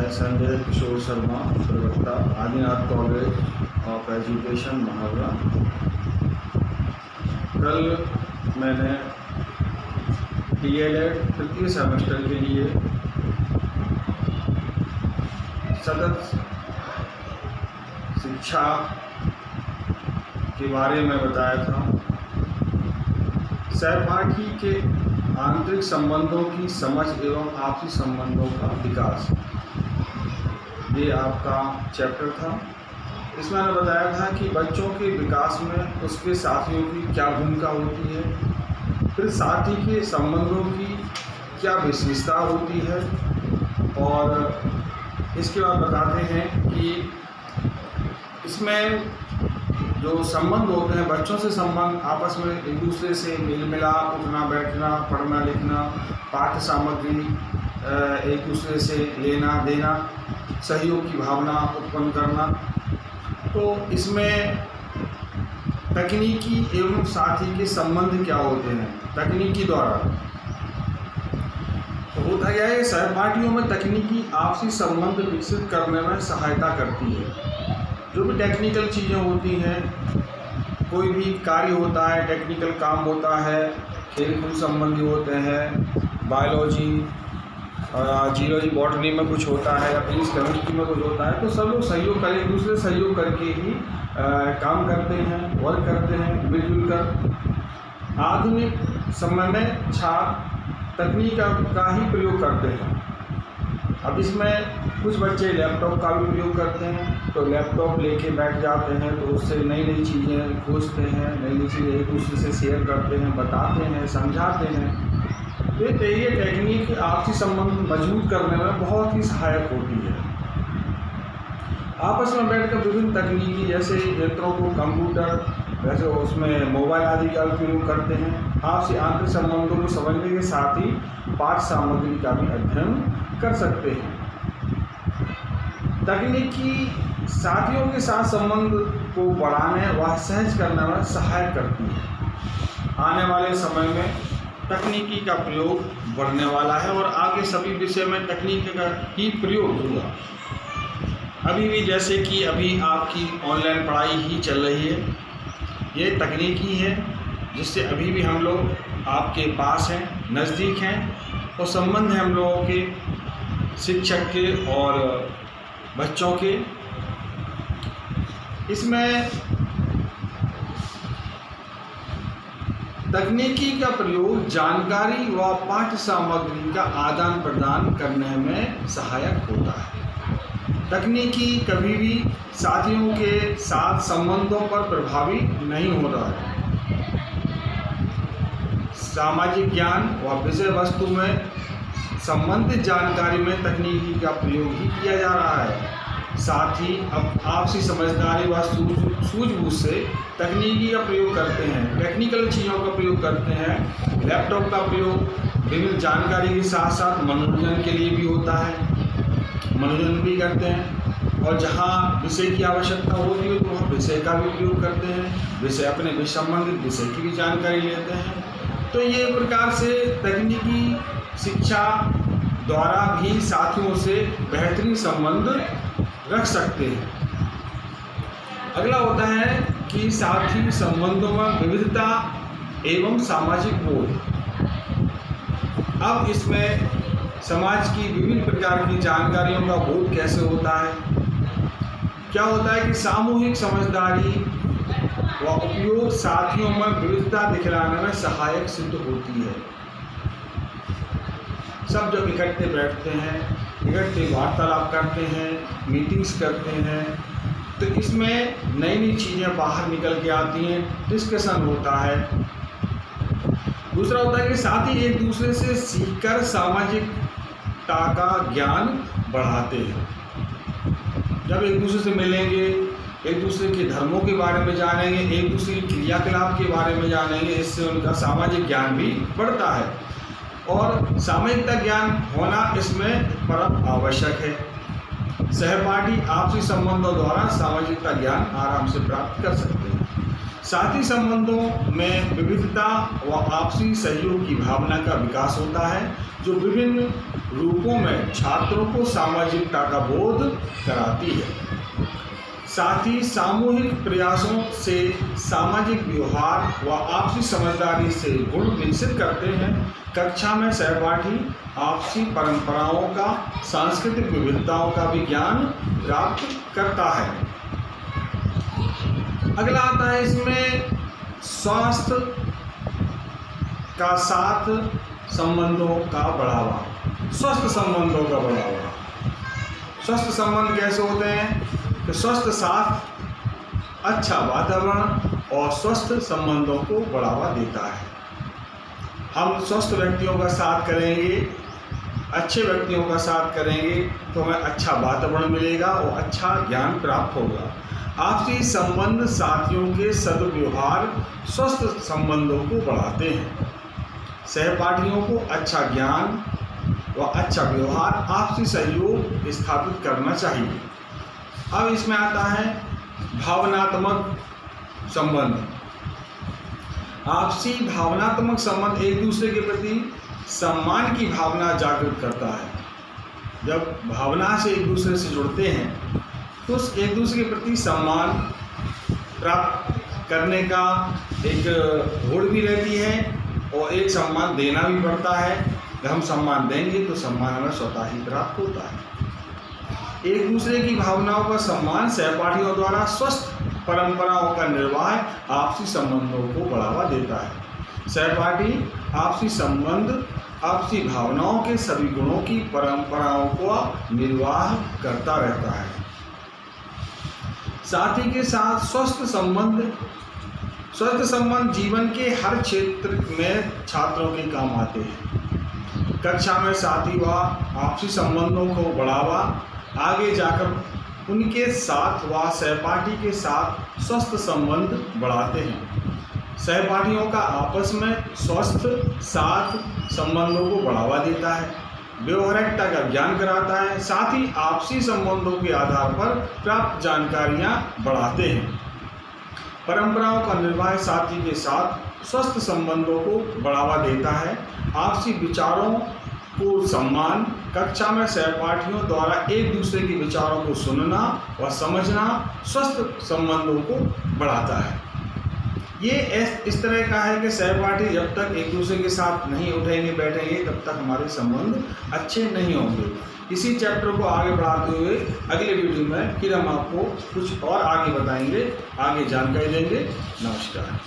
मैं संजय किशोर शर्मा, प्रवक्ता, Adinath college of education, महावरा। कल मैंने DELED तृतीय सेमेस्टर के लिए सतत शिक्षा के बारे में बताया था। सहपाठी के आंतरिक संबंधों की समझ एवं आपसी संबंधों का विकास, ये आपका चैप्टर था। इसमें मैंने बताया था कि बच्चों के विकास में उसके साथियों की क्या भूमिका होती है, फिर साथी के संबंधों की क्या विशेषता होती है, और इसके बाद बताते हैं कि इसमें जो संबंध होते हैं, बच्चों से संबंध, आपस में एक दूसरे से मेल मिलाप, उठना बैठना, पढ़ना लिखना, पाठ्य सामग्री एक दूसरे से लेना देना, सहयोग की भावना उत्पन्न करना। तो इसमें तकनीकी एवं साथी के संबंध क्या होते हैं तकनीकी द्वारा, तो होता क्या है, सहपाठियों में तकनीकी आपसी संबंध विकसित करने में सहायता करती है। जो भी टेक्निकल चीज़ें होती हैं, कोई भी कार्य होता है, टेक्निकल काम होता है, खेल कूद संबंधी होते हैं, बायोलॉजी, जीरोलॉजी, बॉटनी में कुछ होता है, या फिजिक्स केमिस्ट्री में कुछ होता है, तो सब लोग सहयोग कर, एक दूसरे से सहयोग करके ही काम करते हैं, वर्क करते हैं मिलजुल कर। आधुनिक समय में छात्र तकनीक का ही प्रयोग करते हैं। अब इसमें कुछ बच्चे लैपटॉप का भी प्रयोग करते हैं, तो लैपटॉप लेके बैठ जाते हैं, तो उससे नई नई चीज़ें खोजते हैं, नई नई चीज़ें एक दूसरे से शेयर करते हैं, बताते हैं, समझाते हैं। तो ये टेक्निक आपसी संबंध मजबूत करने में बहुत ही सहायक होती है। आपस में बैठकर विभिन्न तकनीकी जैसे यंत्रों को, कंप्यूटर, वैसे उसमें मोबाइल आदि का उपयोग करते हैं। आपसी आंतरिक संबंधों को समझने के साथ ही पाठ्य सामग्री का भी अध्ययन कर सकते हैं। तकनीकी साथियों के साथ संबंध को बढ़ाने व सहज करने में सहायक करती है। आने वाले समय में तकनीकी का प्रयोग बढ़ने वाला है, और आगे सभी विषय में तकनीक का ही प्रयोग होगा। अभी भी जैसे कि अभी आपकी ऑनलाइन पढ़ाई ही चल रही है, ये तकनीकी है, जिससे अभी भी हम लोग आपके पास हैं, नज़दीक हैं, और संबंध है हम लोगों के शिक्षक के और बच्चों के। इसमें तकनीकी का प्रयोग जानकारी व पाठ्य सामग्री का आदान प्रदान करने में सहायक होता है। तकनीकी कभी भी साथियों के साथ संबंधों पर प्रभावी नहीं होता है। सामाजिक ज्ञान व विषय वस्तु में संबंधित जानकारी में तकनीकी का प्रयोग ही किया जा रहा है। साथ ही अब आपसी समझदारी व सूझबूझ से तकनीकी का प्रयोग करते हैं, टेक्निकल चीज़ों का प्रयोग करते हैं। लैपटॉप का प्रयोग विभिन्न जानकारी के साथ साथ मनोरंजन के लिए भी होता है, मनोरंजन भी करते हैं, और जहाँ विषय की आवश्यकता होती है तो वहाँ विषय का भी प्रयोग करते हैं, विषय अपने विषय संबंधित विषय की भी जानकारी लेते हैं। तो ये प्रकार से तकनीकी शिक्षा द्वारा भी साथियों से बेहतरीन संबंध रख सकते हैं। अगला होता है कि साथी संबंधों में विविधता एवं सामाजिक बोध। अब इसमें समाज की विभिन्न प्रकार की जानकारियों का बोध कैसे होता है, क्या होता है कि सामूहिक समझदारी व उपयोग साथियों में विविधता दिखलाने में सहायक सिद्ध होती है। सब जब इकट्ठे बैठते हैं, इकट्ठे वार्तालाप करते हैं, मीटिंग्स करते हैं, तो इसमें नई नई चीज़ें बाहर निकल के आती हैं, डिस्कशन होता है। दूसरा होता है कि साथी एक दूसरे से सीखकर सामाजिकता का ज्ञान बढ़ाते हैं। जब एक दूसरे से मिलेंगे, एक दूसरे के धर्मों के बारे में जानेंगे, एक दूसरे की क्रियाकलाप के बारे में जानेंगे, इससे उनका सामाजिक ज्ञान भी बढ़ता है, और सामाजिकता ज्ञान होना इसमें परम आवश्यक है। सहपाठी आपसी संबंधों द्वारा सामाजिकता ज्ञान आराम से प्राप्त कर सकते हैं। साथी संबंधों में विविधता व आपसी सहयोग की भावना का विकास होता है, जो विभिन्न रूपों में छात्रों को सामाजिकता का बोध कराती है। साथ ही सामूहिक प्रयासों से सामाजिक व्यवहार व आपसी समझदारी से गुण विकसित करते हैं। कक्षा में सहपाठी आपसी परंपराओं का, सांस्कृतिक विविधताओं का भी ज्ञान प्राप्त करता है। अगला आता है इसमें स्वास्थ्य का साथ संबंधों का बढ़ावा। स्वस्थ संबंधों का बढ़ावा। स्वस्थ संबंध कैसे होते हैं कि स्वस्थ साथ, अच्छा वातावरण और स्वस्थ संबंधों को बढ़ावा देता है। हम स्वस्थ व्यक्तियों का साथ करेंगे, अच्छे व्यक्तियों का साथ करेंगे तो हमें अच्छा वातावरण मिलेगा और अच्छा ज्ञान प्राप्त होगा। आपसी संबंध साथियों के सद्व्यवहार स्वस्थ संबंधों को बढ़ाते हैं। सहपाठियों को अच्छा ज्ञान व अच्छा व्यवहार, आपसी सहयोग स्थापित करना चाहिए। अब इसमें आता है भावनात्मक संबंध। आपसी भावनात्मक संबंध एक दूसरे के प्रति सम्मान की भावना जागृत करता है। जब भावना से एक दूसरे से जुड़ते हैं तो एक दूसरे के प्रति सम्मान प्राप्त करने का एक होड़ भी रहती है और एक सम्मान देना भी पड़ता है। जब हम सम्मान देंगे तो सम्मान हमें स्वतः ही प्राप्त होता है। एक दूसरे की भावनाओं का सम्मान सहपाठियों द्वारा स्वस्थ परंपराओं का निर्वाह आपसी संबंधों को बढ़ावा देता है। सहपाठी आपसी संबंध, आपसी भावनाओं के सभी गुणों की परंपराओं का निर्वाह करता रहता है। साथ ही के साथ स्वस्थ संबंध जीवन के हर क्षेत्र में छात्रों के काम आते हैं। कक्षा में साथी व आपसी संबंधों को बढ़ावा आगे जाकर उनके साथ व सहपाठी के साथ स्वस्थ संबंध बढ़ाते हैं। सहपाठियों का आपस में स्वस्थ साथ संबंधों को बढ़ावा देता है, व्यवहारिकता का ज्ञान कराता है। साथ ही आपसी संबंधों के आधार पर प्राप्त जानकारियां बढ़ाते हैं। परंपराओं का निर्वाह साथी के साथ स्वस्थ संबंधों को बढ़ावा देता है। आपसी विचारों को सम्मान, कक्षा में सहपाठियों द्वारा एक दूसरे के विचारों को सुनना व समझना स्वस्थ संबंधों को बढ़ाता है। ये इस तरह का है कि सहपाठी जब तक एक दूसरे के साथ नहीं उठेंगे बैठेंगे तब तक हमारे संबंध अच्छे नहीं होंगे। इसी चैप्टर को आगे बढ़ाते हुए अगले वीडियो में फिर हम आपको कुछ और आगे बताएंगे, आगे जानकारी देंगे। नमस्कार।